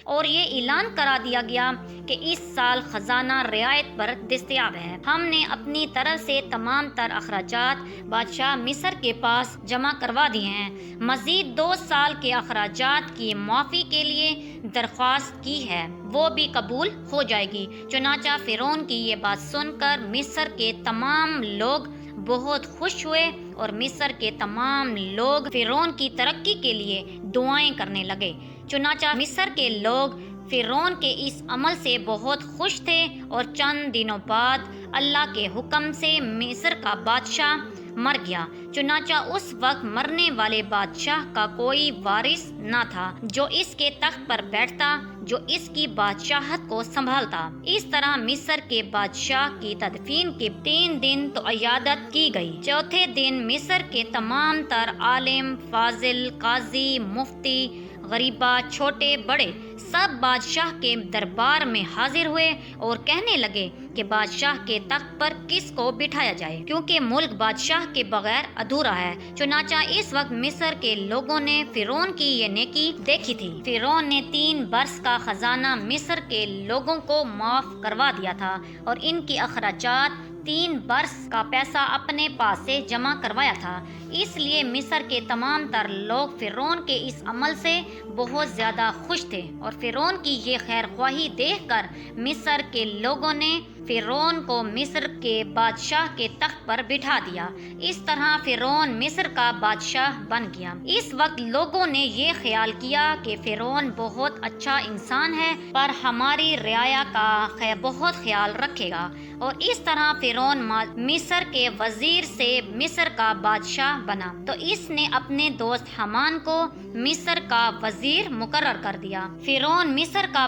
اور یہ اعلان کرا دیا گیا کہ اس سال خزانہ رعایت پر دستیاب ہے۔ ہم نے اپنی طرف سے تمام تر اخراجات بادشاہ مصر کے پاس جمع کروا دیے ہیں۔ مزید 2 سال کے اخراجات کی معافی کے لیے درخواست کی ہے، وہ بھی قبول ہو جائے گی۔ چنانچہ فرعون کی یہ بات سن کر مصر کے تمام لوگ بہت خوش ہوئے اور مصر کے تمام لوگ فرعون کی ترقی کے لیے دعائیں کرنے لگے۔ چنانچہ مصر کے لوگ فرعون کے اس عمل سے بہت خوش تھے، اور چند دنوں بعد اللہ کے حکم سے مصر کا بادشاہ مر گیا۔ چنانچہ اس وقت مرنے والے بادشاہ کا کوئی وارث نہ تھا جو اس کے تخت پر بیٹھتا، جو اس کی بادشاہت کو سنبھالتا۔ اس طرح مصر کے بادشاہ کی تدفین کے 3 دن تو عیادت کی گئی۔ چوتھے دن مصر کے تمام تر عالم، فاضل، قاضی، مفتی، غریبہ، چھوٹے بڑے سب بادشاہ کے دربار میں حاضر ہوئے اور کہنے لگے کہ بادشاہ کے تخت پر کس کو بٹھایا جائے، کیونکہ ملک بادشاہ کے بغیر ادھورا ہے۔ چنانچہ اس وقت مصر کے لوگوں نے فرعون کی یہ نیکی دیکھی تھی۔ فرعون نے 3 برس کا خزانہ مصر کے لوگوں کو معاف کروا دیا تھا، اور ان کی اخراجات 3 برس کا پیسہ اپنے پاس سے جمع کروایا تھا۔ اس لیے مصر کے تمام تر لوگ فرعون کے اس عمل سے بہت زیادہ خوش تھے، اور فرعون کی یہ خیر خواہی دیکھ کر مصر کے لوگوں نے فرعون کو مصر کے بادشاہ کے تخت پر بٹھا دیا۔ اس طرح فرعون مصر کا بادشاہ بن گیا۔ اس وقت لوگوں نے یہ خیال کیا کہ فرعون بہت اچھا انسان ہے، پر ہماری رعایا کا بہت خیال رکھے گا، اور اس طرح فرعون مصر کے وزیر سے مصر کا بادشاہ بنا۔ تو اس نے اپنے دوست حامان کو مصر کا وزیر مقرر کر دیا۔ فرعون مصر کا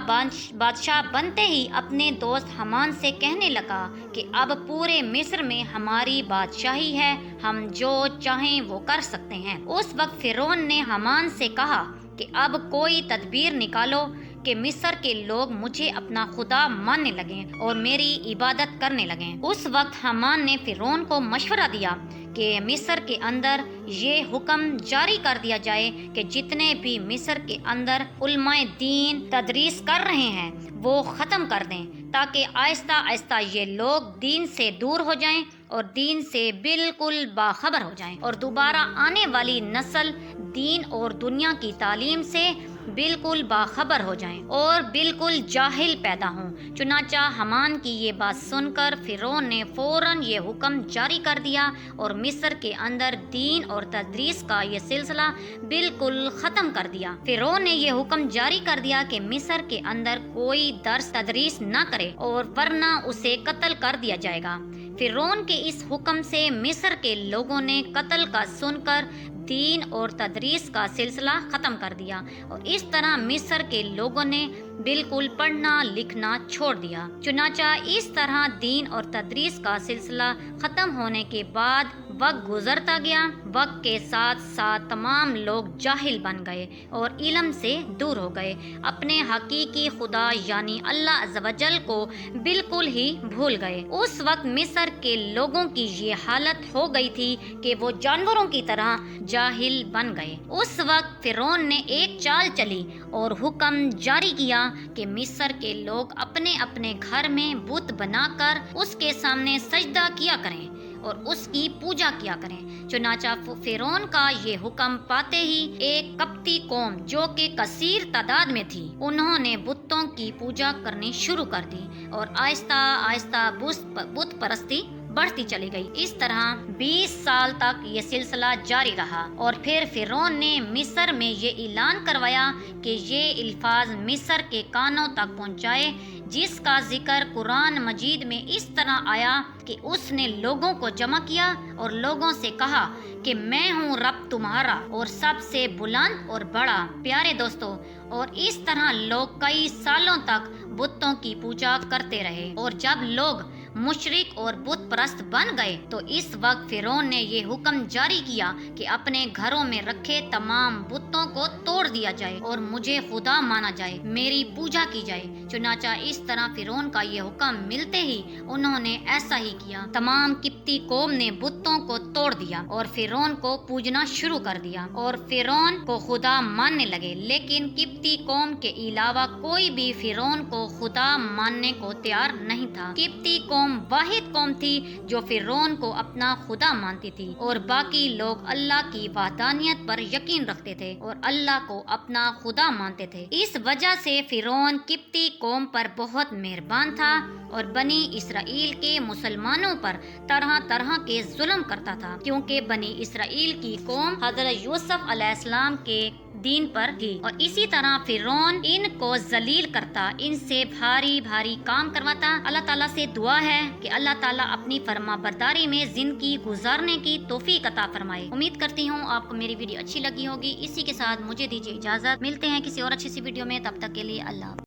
بادشاہ بنتے ہی اپنے دوست حامان سے کہنے لگا کہ اب پورے مصر میں ہماری بادشاہی ہے، ہم جو چاہیں وہ کر سکتے ہیں۔ اس وقت فرعون نے حامان سے کہا کہ اب کوئی تدبیر نکالو کہ مصر کے لوگ مجھے اپنا خدا ماننے لگیں اور میری عبادت کرنے لگیں۔ اس وقت حامان نے فرعون کو مشورہ دیا کہ مصر کے اندر یہ حکم جاری کر دیا جائے کہ جتنے بھی مصر کے اندر علماء دین تدریس کر رہے ہیں وہ ختم کر دیں، تاکہ آہستہ آہستہ یہ لوگ دین سے دور ہو جائیں اور دین سے بالکل باخبر ہو جائیں، اور دوبارہ آنے والی نسل دین اور دنیا کی تعلیم سے بالکل باخبر ہو جائیں اور بالکل جاہل پیدا ہوں۔ چنانچہ حامان کی یہ بات سن کر فرعون نے فوراً یہ حکم جاری کر دیا، اور مصر کے اندر دین اور تدریس کا یہ سلسلہ بالکل ختم کر دیا۔ فرعون نے یہ حکم جاری کر دیا کہ مصر کے اندر کوئی درس تدریس نہ کرے، اور ورنہ اسے قتل کر دیا جائے گا۔ فرعون کے اس حکم سے مصر کے لوگوں نے قتل کا سن کر دین اور تدریس کا سلسلہ ختم کر دیا، اور اس طرح مصر کے لوگوں نے بالکل پڑھنا لکھنا چھوڑ دیا۔ چنانچہ اس طرح دین اور تدریس کا سلسلہ ختم ہونے کے بعد وقت گزرتا گیا۔ وقت کے ساتھ ساتھ تمام لوگ جاہل بن گئے اور علم سے دور ہو گئے، اپنے حقیقی خدا یعنی اللہ عز و جل کو بالکل ہی بھول گئے۔ اس وقت مصر کے لوگوں کی یہ حالت ہو گئی تھی کہ وہ جانوروں کی طرح جاہل بن گئے۔ اس وقت فرعون نے ایک چال چلی اور حکم جاری کیا کہ مصر کے لوگ اپنے اپنے گھر میں بت بنا کر اس کے سامنے سجدہ کیا کریں اور اس کی پوجا کیا کریں۔ چنانچہ فرعون کا یہ حکم پاتے ہی ایک قبطی قوم جو کہ کثیر تعداد میں تھی، انہوں نے بتوں کی پوجا کرنی شروع کر دی، اور آہستہ آہستہ بت پرستی بڑھتی چلی گئی۔ اس طرح 20 سال تک یہ سلسلہ جاری رہا، اور پھر فرعون نے مصر میں یہ اعلان کروایا کہ یہ الفاظ مصر کے کانوں تک پہنچائے، جس کا ذکر قرآن مجید میں اس طرح آیا کہ اس نے لوگوں کو جمع کیا اور لوگوں سے کہا کہ میں ہوں رب تمہارا اور سب سے بلند اور بڑا۔ پیارے دوستو، اور اس طرح لوگ کئی سالوں تک بتوں کی پوجا کرتے رہے، اور جب لوگ مشرک اور بت پرست بن گئے تو اس وقت فرعون نے یہ حکم جاری کیا کہ اپنے گھروں میں رکھے تمام بتوں کو توڑ دیا جائے اور مجھے خدا مانا جائے، میری پوجا کی جائے۔ چنانچہ اس طرح فرعون کا یہ حکم ملتے ہی انہوں نے ایسا ہی کیا۔ تمام قبطی قوم نے بتوں کو توڑ دیا اور فرعون کو پوجنا شروع کر دیا اور فرعون کو خدا ماننے لگے، لیکن قبطی قوم کے علاوہ کوئی بھی فرعون کو خدا ماننے کو تیار نہیں تھا۔ قبطی قوم واحد قوم تھی جو فرعون کو اپنا خدا مانتی تھی اور باقی لوگ اللہ کی وحدانیت پر یقین رکھتے تھے اور اللہ کو اپنا خدا مانتے تھے۔ اس وجہ سے فرعون قبطی قوم پر بہت مہربان تھا اور بنی اسرائیل کے مسلمانوں پر طرح طرح کے ظلم کرتا تھا، کیونکہ بنی اسرائیل کی قوم حضرت یوسف علیہ السلام کے دین پر تھی، اور اسی طرح فرعون ان کو ذلیل کرتا، ان سے بھاری بھاری کام کرواتا۔ اللہ تعالیٰ سے دعا ہے کہ اللہ تعالیٰ اپنی فرما برداری میں زندگی گزارنے کی توفیق عطا فرمائے۔ امید کرتی ہوں آپ کو میری ویڈیو اچھی لگی ہوگی۔ اسی کے ساتھ مجھے دیجیے اجازت، ملتے ہیں کسی اور اچھی سی ویڈیو میں، تب تک کے لیے اللہ۔